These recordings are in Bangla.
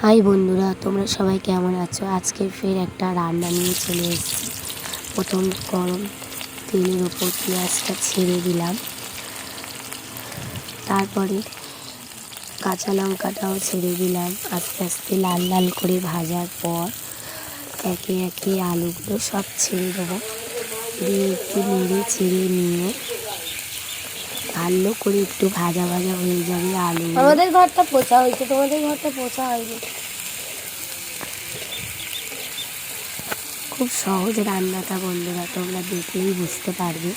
হাই বন্ধুরা, তোমরা সবাই কেমন আছো? আজকে ফের একটা রান্না নিয়ে চলে এসেছি। প্রথম গরম তেলের ওপর পেঁয়াজটা ছেড়ে দিলাম, তারপরে কাঁচা লঙ্কাটাও ছেড়ে দিলাম। আস্তে আস্তে লাল লাল করে ভাজার পর একে একে আলুগুলো সব ছেড়ে দেবো, দিয়ে একটু নেড়ে ছেড়ে নিয়ে ভালো করে একটু ভাজা ভাজা হয়ে যাবে আলু। আমাদের ঘরটা পোছা হয়েছে, তোমাদের ঘরটা পোছা হয়নি। খুব সহজ রান্নাটা বন্ধুরা, তোমরা দেখলেই বুঝতে পারবে।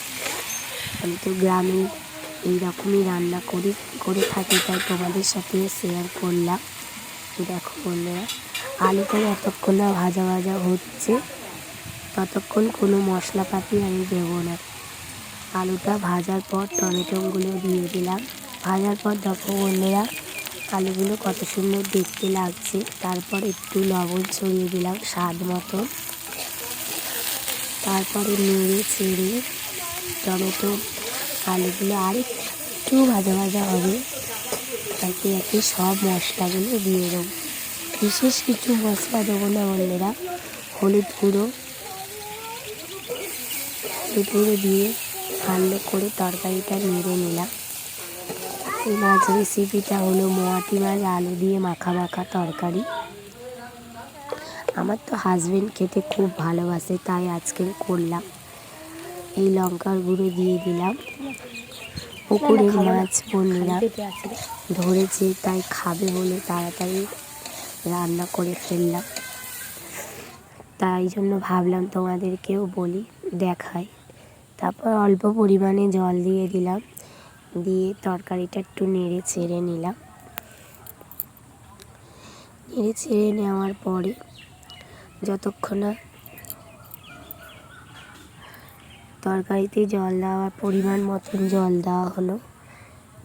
আমি তো গ্রামে এইরকমই রান্না করে থাকি, তাই তোমাদের সাথে শেয়ার করলাম। দেখো বন্ধুরা, আলুটা যতক্ষণ না ভাজা ভাজা হচ্ছে ততক্ষণ কোনো মশলাপাতি আমি দেবো না। আলুটা ভাজার পর টমেটোগুলো দিয়ে দিলাম। ভাজার পর দেখো বন্ধুরা, আলুগুলো কত সুন্দর দেখতে লাগছে। তারপর একটু লবণ ছড়িয়ে দিলাম স্বাদ মতো। তারপরে নেড়ে ছেড়ে টমেটো আলুগুলো আর একটু ভাজা ভাজা হবে, একে একে সব মশলাগুলো দিয়ে দেবো। বিশেষ কিছু মশলা দেবো না বন্ধুরা, হলুদ গুঁড়ো দিয়ে ভালো করে তরকারিটা নেড়ে নিলাম। এই মাছ রেসিপিটা হলো মোয়াটি মাছ আলু দিয়ে মাখা মাখা তরকারি। আমার তো হাজবেন্ড খেতে খুব ভালোবাসে, তাই আজকে করলাম। এই লঙ্কার গুঁড়ো দিয়ে দিলাম। পুকুরের মাছ বন্ধুরা ধরেছে, তাই খাবে বলে তাড়াতাড়ি রান্না করে ফেললাম। তাই জন্য ভাবলাম তোমাদেরকেও বলি, দেখাই। তারপর অল্প পরিমাণে জল দিয়ে দিলাম, দিয়ে তরকারিটা একটু নেড়ে ছেড়ে নিলাম। নেড়ে ছেড়ে নেওয়ার পরে যতক্ষণ না তরকারিতে জল দেওয়ার পরিমাণ মতন জল দেওয়া হলো,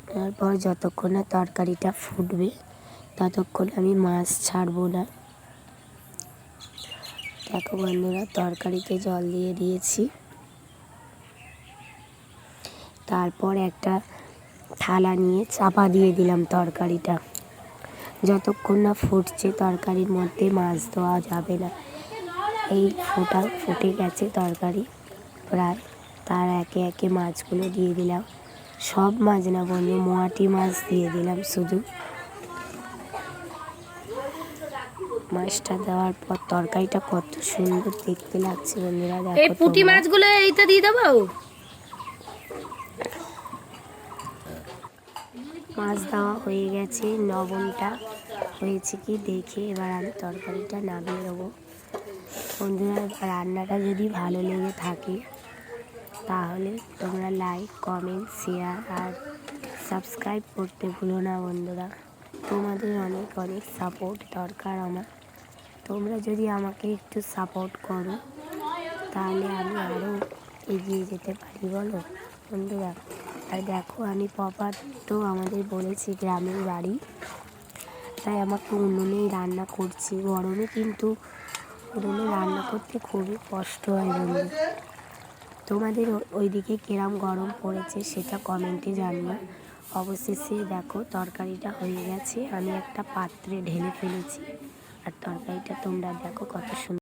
তারপর যতক্ষণ না তরকারিটা ফুটবে ততক্ষণ আমি মাছ ছাড়বো না। দেখো বন্ধুরা, তরকারিতে জল দিয়ে দিয়েছি। তারপর একটা থালা নিয়ে চাপা দিয়ে দিলাম তরকারিটা। যতক্ষণ না ফুটছে তরকারির মধ্যে মাছ দেওয়া যাবে না। এই ফুটে গেছে তরকারি প্রায়, তার একে একে মাছগুলো দিয়ে দিলাম। সব মাছ না বন্ধু, মোয়াটি মাছ দিয়ে দিলাম শুধু। মাছটা দেওয়ার পর তরকারিটা কত সুন্দর দেখতে লাগছে বন্ধুরা, দেখো। এই পুঁটি মাছগুলো এইটা দিয়ে দেবো। মাছ দেওয়া হয়ে গেছে, লবণটা হয়েছে কি দেখে এবার আমি তরকারিটা নামিয়ে দেবো। বন্ধুরা, রান্নাটা যদি ভালো লেগে থাকে তাহলে তোমরা লাইক, কমেন্ট, শেয়ার আর সাবস্ক্রাইব করতে ভুলো না বন্ধুরা। তোমাদের অনেক অনেক সাপোর্ট দরকার আমার। তোমরা যদি আমাকে একটু সাপোর্ট করো তাহলে আমি আরও এগিয়ে যেতে পারি, বলো বন্ধুরা। আর দেখো, আমি প্রপার তো আমাদের বলেছি গ্রামের বাড়ি, তাই আমাকে উনুনেই রান্না করছি। গরমে কিন্তু উনুনে রান্না করতে খুবই কষ্ট হয় বন্ধু। তোমাদের ওইদিকে কিরম গরম পড়েছে সেটা কমেন্টে জানিও। অবশেষে দেখো তরকারিটা হয়ে গেছে, আমি একটা পাত্রে ঢেলে ফেলেছি। আর তরকারিটা তোমরা দেখো কত সুন্দর।